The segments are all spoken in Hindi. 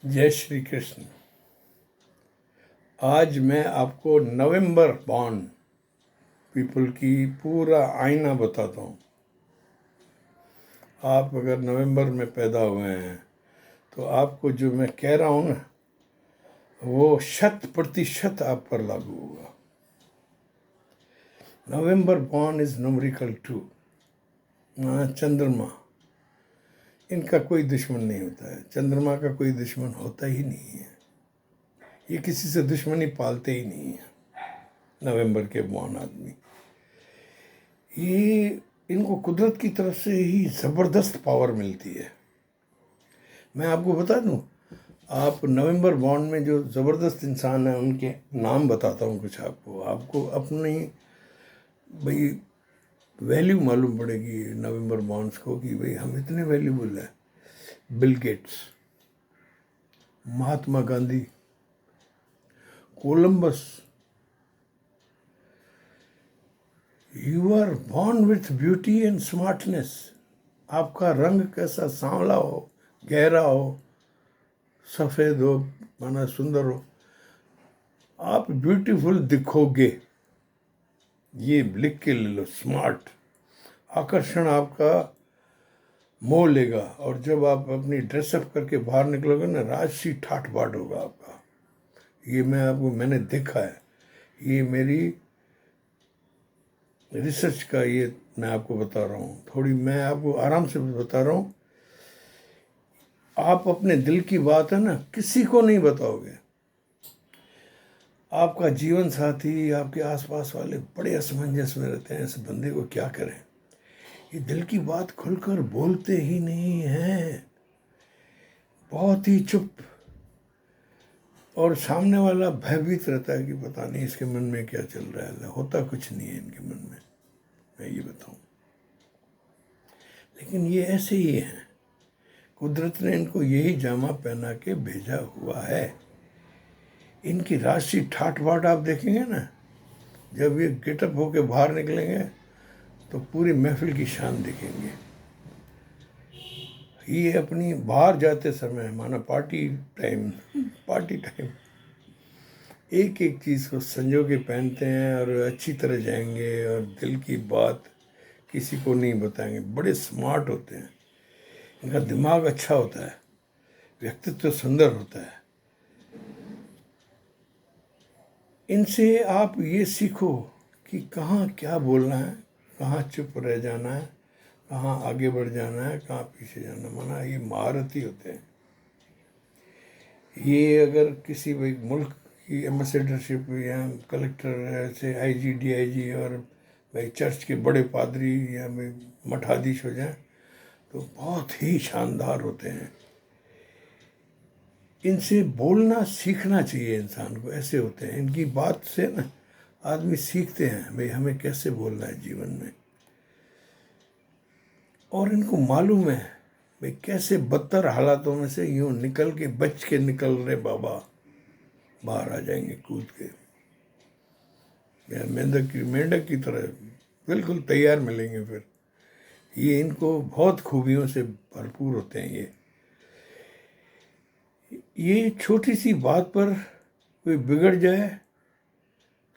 जय श्री कृष्ण। आज मैं आपको नवंबर बॉर्न पीपल की पूरा आईना बताता हूँ। आप अगर नवंबर में पैदा हुए हैं तो आपको जो मैं कह रहा हूँ ना, वो 100% आप पर लागू होगा। नवंबर बॉर्न इज न्यूमेरिकल 2। चंद्रमा, इनका कोई दुश्मन नहीं होता है। चंद्रमा का कोई दुश्मन होता ही नहीं है। ये किसी से दुश्मनी पालते ही नहीं है। नवंबर के बॉर्न आदमी, ये इनको कुदरत की तरफ से ही ज़बरदस्त पावर मिलती है। मैं आपको बता दूं, आप नवंबर बॉन्ड में जो ज़बरदस्त इंसान हैं उनके नाम बताता हूँ कुछ आपको अपनी भाई वैल्यू मालूम पड़ेगी नवंबर बॉन्ड्स को, कि भाई हम इतने वैल्यूबल हैं। Bill Gates, Mahatma Gandhi, Columbus. You are born with beauty and smartness. आपका रंग कैसा सांवला हो, गहरा हो, सफ़ेद हो, माना सुंदर हो, आप ब्यूटीफुल दिखोगे। ये लिख के ले लो। स्मार्ट, आकर्षण आपका मोह लेगा। और जब आप अपनी ड्रेसअप करके बाहर निकलोगे ना, राजसी ठाट बाट होगा आपका। ये मैंने देखा है। ये मेरी रिसर्च का, ये मैं आपको बता रहा हूँ। थोड़ी मैं आपको आराम से बता रहा हूँ। आप अपने दिल की बात है ना, किसी को नहीं बताओगे। आपका जीवन साथी, आपके आसपास वाले बड़े असमंजस में रहते हैं। ऐसे बंदे को क्या करें? ये दिल की बात खुलकर बोलते ही नहीं हैं, बहुत ही चुप। और सामने वाला भयभीत रहता है कि पता नहीं इसके मन में क्या चल रहा है। होता कुछ नहीं है इनके मन में, मैं ये बताऊं। लेकिन ये ऐसे ही हैं। कुदरत ने इनको यही जामा पहना के भेजा हुआ है। इनकी राशि ठाट बाट आप देखेंगे ना, जब ये गेटअप होके बाहर निकलेंगे तो पूरी महफिल की शान दिखेंगे। ये अपनी बाहर जाते समय, माना पार्टी टाइम, एक एक चीज़ को संजो के पहनते हैं और अच्छी तरह जाएंगे और दिल की बात किसी को नहीं बताएंगे। बड़े स्मार्ट होते हैं, इनका दिमाग अच्छा होता है, व्यक्तित्व सुंदर होता है। इनसे आप ये सीखो कि कहाँ क्या बोलना है, कहाँ चुप रह जाना है, कहाँ आगे बढ़ जाना है, कहाँ पीछे जाना। माना ये महारथी होते हैं। ये अगर किसी भाई मुल्क की एम्बेसडरशिप या कलेक्टर, ऐसे आईजी डीआईजी और भाई चर्च के बड़े पादरी या भाई मठाधीश हो जाए तो बहुत ही शानदार होते हैं। इनसे बोलना सीखना चाहिए इंसान को। ऐसे होते हैं, इनकी बात से ना आदमी सीखते हैं भाई हमें कैसे बोलना है जीवन में। और इनको मालूम है भाई कैसे बदतर हालातों में से यूं निकल के, बच के निकल रहे बाबा बाहर आ जाएंगे कूद के, या मेंढक की तरह बिल्कुल तैयार मिलेंगे। फिर ये इनको बहुत खूबियों से भरपूर होते हैं। ये छोटी सी बात पर कोई बिगड़ जाए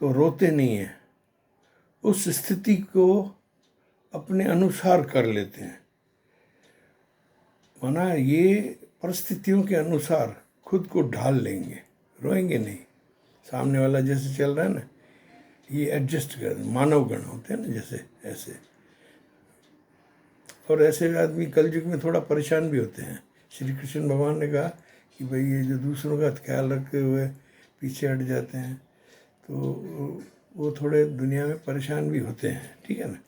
तो रोते नहीं हैं, उस स्थिति को अपने अनुसार कर लेते हैं। माना ये परिस्थितियों के अनुसार खुद को ढाल लेंगे, रोएंगे नहीं। सामने वाला जैसे चल रहा है ना, ये एडजस्ट कर, मानव गण होते हैं ना जैसे, ऐसे। और ऐसे आदमी कलयुग में थोड़ा परेशान भी होते हैं। श्री कृष्ण भगवान ने कहा कि भाई ये जो दूसरों का ख्याल रखते हुए पीछे हट जाते हैं तो वो थोड़े दुनिया में परेशान भी होते हैं, ठीक है ना।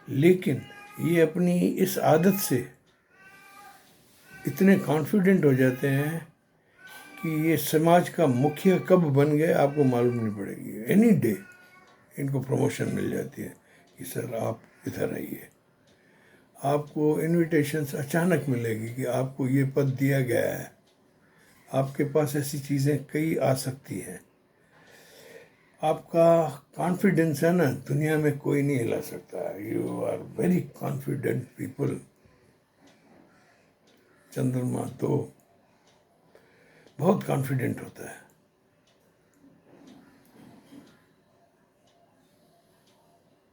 लेकिन ये अपनी इस आदत से इतने कॉन्फिडेंट हो जाते हैं कि ये समाज का मुखिया कब बन गए आपको मालूम नहीं पड़ेगी। एनी डे इनको प्रमोशन मिल जाती है कि सर आप इधर आइए। आपको इनविटेशंस अचानक मिलेगी कि आपको ये पद दिया गया है। आपके पास ऐसी चीज़ें कई आ सकती हैं। आपका कॉन्फिडेंस है ना, दुनिया में कोई नहीं हिला सकता। You are very confident people. चंद्रमा 2 बहुत कॉन्फिडेंट होता है।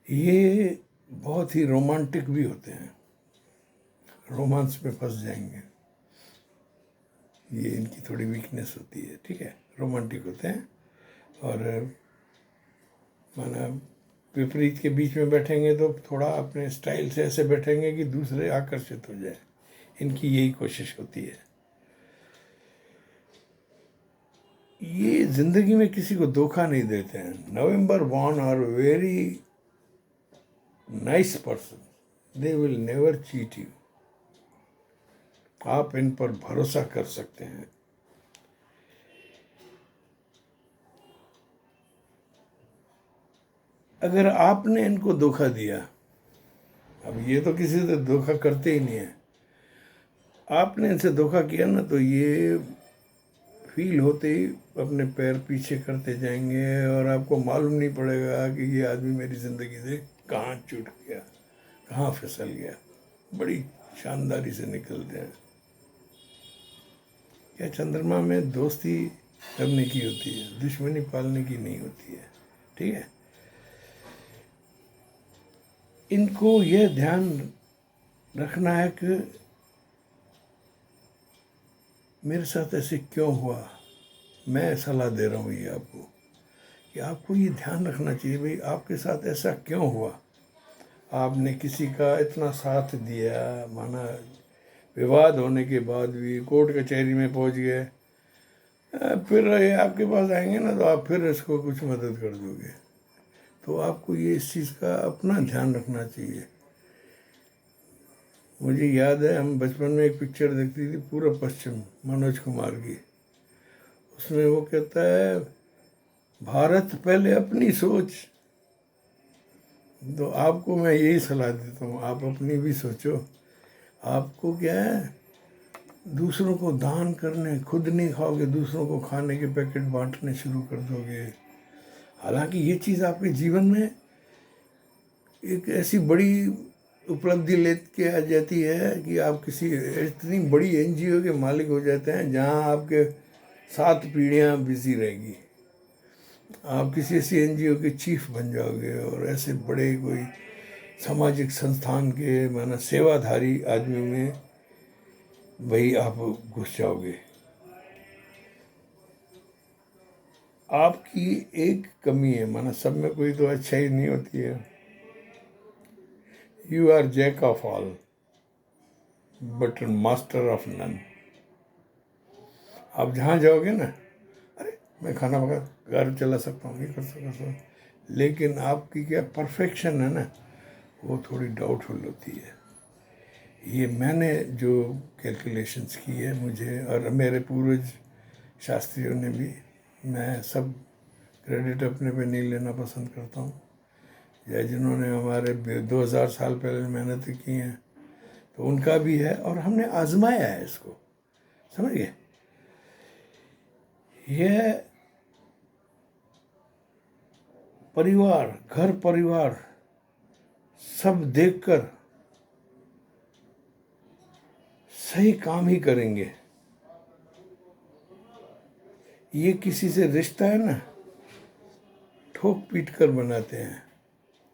ये बहुत ही रोमांटिक भी होते हैं, रोमांस में फंस जाएंगे, ये इनकी थोड़ी वीकनेस होती है, ठीक है। रोमांटिक होते हैं और माना विपरीत के बीच में बैठेंगे तो थोड़ा अपने स्टाइल से ऐसे बैठेंगे कि दूसरे आकर्षित हो जाए, इनकी यही कोशिश होती है। ये जिंदगी में किसी को धोखा नहीं देते हैं। November born are very nice person, they will never cheat you. आप इन पर भरोसा कर सकते हैं। अगर आपने इनको धोखा दिया, अब ये तो किसी से धोखा करते ही नहीं है, आपने इनसे धोखा किया ना, तो ये फील होते ही अपने पैर पीछे करते जाएंगे और आपको मालूम नहीं पड़ेगा कि ये आदमी मेरी ज़िंदगी से कहाँ छूट गया, कहाँ फिसल गया। बड़ी शानदारी से निकलते हैं। क्या चंद्रमा में दोस्ती करने की होती है, दुश्मनी पालने की नहीं होती है, ठीक है। इनको यह ध्यान रखना है कि मेरे साथ ऐसे क्यों हुआ। मैं सलाह दे रहा हूँ ये आपको कि आपको ये ध्यान रखना चाहिए, भाई आपके साथ ऐसा क्यों हुआ। आपने किसी का इतना साथ दिया, माना विवाद होने के बाद भी कोर्ट कचहरी में पहुंच गए, फिर ये आपके पास आएंगे ना तो आप फिर इसको कुछ मदद कर दोगे। तो आपको ये इस चीज़ का अपना ध्यान रखना चाहिए। मुझे याद है हम बचपन में एक पिक्चर देखती थी, पूरा पश्चिम, मनोज कुमार की। उसमें वो कहता है भारत पहले अपनी सोच। तो आपको मैं यही सलाह देता हूँ, आप अपनी भी सोचो। आपको क्या है, दूसरों को दान करने, खुद नहीं खाओगे, दूसरों को खाने के पैकेट बांटने शुरू कर दोगे। हालांकि ये चीज़ आपके जीवन में एक ऐसी बड़ी उपलब्धि लेके आ जाती है कि आप किसी इतनी बड़ी एनजीओ के मालिक हो जाते हैं जहां आपके 7 पीढ़ियां बिजी रहेगी। आप किसी ऐसी एनजीओ के चीफ बन जाओगे और ऐसे बड़े कोई सामाजिक संस्थान के माना सेवाधारी आदमियों में वही आप घुस जाओगे। आपकी एक कमी है, माना सब में कोई तो अच्छाई नहीं होती है। You are jack of all but master of none. आप जहाँ जाओगे ना, अरे मैं खाना पका घर चला सकता हूँ, ये कर सकता हूँ, लेकिन आपकी क्या परफेक्शन है ना, वो थोड़ी डाउटफुल होती है। ये मैंने जो कैलकुलेशंस की है मुझे और मेरे पूर्वज शास्त्रियों ने भी, मैं सब क्रेडिट अपने पे नहीं लेना पसंद करता हूँ, या जिन्होंने हमारे 2000 साल पहले मेहनत की हैं तो उनका भी है, और हमने आजमाया है इसको, समझ गए। यह परिवार, घर परिवार सब देखकर सही काम ही करेंगे। ये किसी से रिश्ता है ना, ठोक पीट कर बनाते हैं,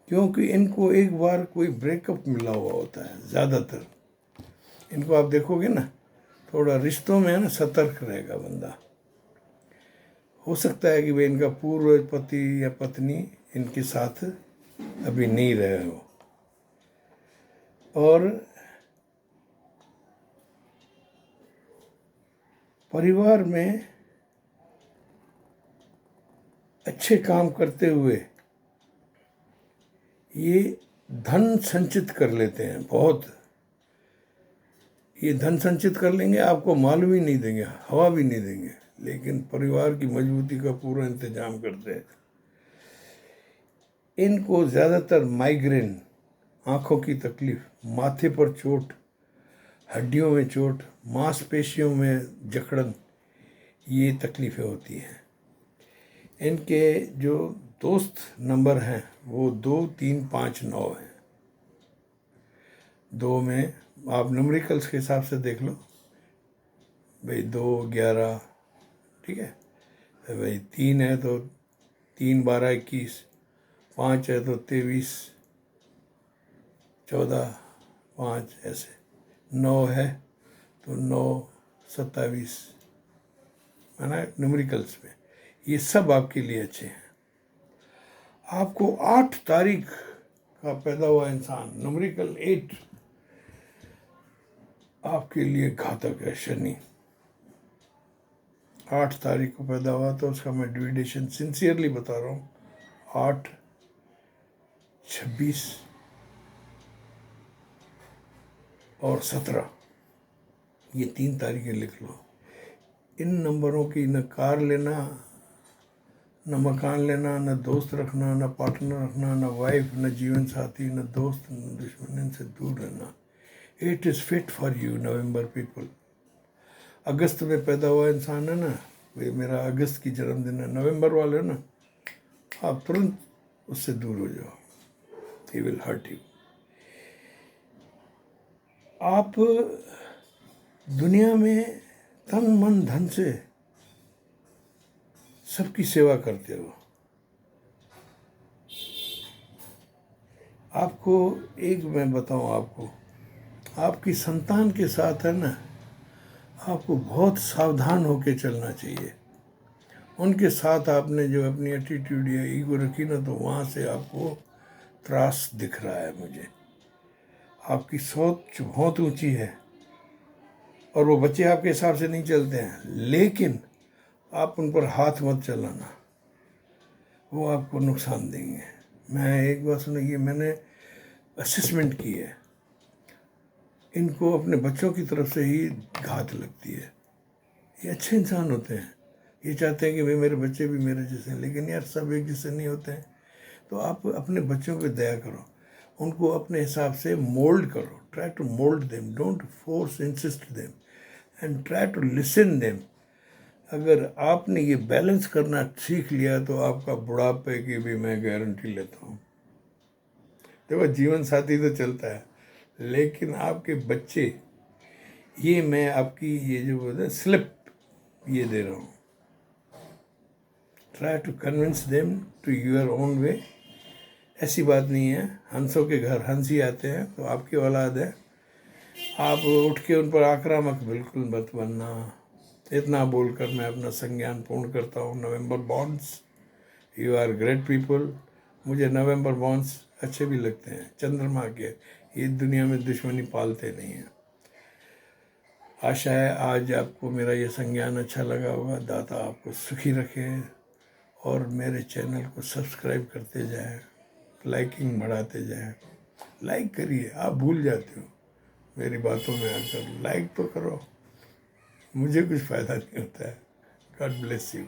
क्योंकि इनको एक बार कोई ब्रेकअप मिला हुआ होता है। ज़्यादातर इनको आप देखोगे ना, थोड़ा रिश्तों में है ना सतर्क रहेगा बंदा। हो सकता है कि वे इनका पूर्व पति या पत्नी इनके साथ अभी नहीं रहे हो, और परिवार में अच्छे काम करते हुए ये धन संचित कर लेते हैं बहुत। ये धन संचित कर लेंगे, आपको मालूम ही नहीं देंगे, हवा भी नहीं देंगे, लेकिन परिवार की मजबूती का पूरा इंतजाम करते हैं। इनको ज़्यादातर माइग्रेन, आँखों की तकलीफ, माथे पर चोट, हड्डियों में चोट, मांसपेशियों में जकड़न, ये तकलीफ़ें होती हैं। इनके जो दोस्त नंबर हैं वो 2, 3, 5, 9 हैं। 2 में आप न्यूमेरिकल्स के हिसाब से देख लो, भाई 2 11, ठीक है, तो भाई 3 है तो 3 12 21, 5 है तो 23 14, 5 ऐसे, 9 है तो 9 27, माना न्यूमेरिकल्स में। ये सब आपके लिए अच्छे हैं। आपको 8 तारीख का पैदा हुआ इंसान, न्यूमेरिकल 8 आपके लिए घातक है। शनि 8 तारीख को पैदा हुआ तो उसका मैं ड्यूरेशन सिंसियरली बता रहा हूँ, 8 26 और 17, ये 3 तारीखें लिख लो। इन नंबरों की न कार लेना, न मकान लेना, न दोस्त रखना, न पार्टनर रखना, न वाइफ, न जीवन साथी, न दोस्त, न दुश्मन, इनसे दूर रहना। It is fit for you November people. अगस्त में पैदा हुआ इंसान है ना, वे मेरा अगस्त की जन्मदिन है, नवंबर वाले ना, आप तुरंत उससे दूर हो जाओ, ही विल हर्ट यू। आप दुनिया में तन मन धन से सबकी सेवा करते हो। आपको एक मैं बताऊं, आपको आपकी संतान के साथ है ना, आपको बहुत सावधान होकर चलना चाहिए। उनके साथ आपने जो अपनी एटीट्यूड या ईगो रखी ना, तो वहाँ से आपको त्रास दिख रहा है मुझे। आपकी सोच बहुत ऊंची है और वो बच्चे आपके हिसाब से नहीं चलते हैं, लेकिन आप उन पर हाथ मत चलाना, वो आपको नुकसान देंगे। मैं एक बात सुनिए, मैंने असेसमेंट की है, इनको अपने बच्चों की तरफ से ही घात लगती है। ये अच्छे इंसान होते हैं, ये चाहते हैं कि भाई मेरे बच्चे भी मेरे जैसे हैं, लेकिन यार सब एक जैसे नहीं होते हैं। तो आप अपने बच्चों पे दया करो, उनको अपने हिसाब से मोल्ड करो, try to mould them, don't force insist them and try to listen them. अगर आपने ये बैलेंस करना सीख लिया तो आपका बुढ़ापे की भी मैं गारंटी लेता हूँ। देखो जीवन साथी तो चलता है, लेकिन आपके बच्चे, ये मैं आपकी ये जो बोलते हैं स्लिप ये दे रहा हूँ। Try to convince them to your own way. ऐसी बात नहीं है हंसों के घर हंस ही आते हैं, तो आपकी औलाद है, आप उठ के उन पर आक्रामक बिल्कुल मत बनना। इतना बोलकर मैं अपना संज्ञान पूर्ण करता हूँ। November borns, you are great people. मुझे नवंबर बॉन्ड्स अच्छे भी लगते हैं, चंद्रमा के, ये दुनिया में दुश्मनी पालते नहीं हैं। आशा है आज आपको मेरा ये संज्ञान अच्छा लगा होगा। दाता आपको सुखी रखे और मेरे चैनल को सब्सक्राइब करते जाएं, लाइकिंग बढ़ाते जाएं। लाइक करिए, आप भूल जाते हो मेरी बातों में आकर, लाइक तो करो, मुझे कुछ फ़ायदा नहीं होता है। God bless you.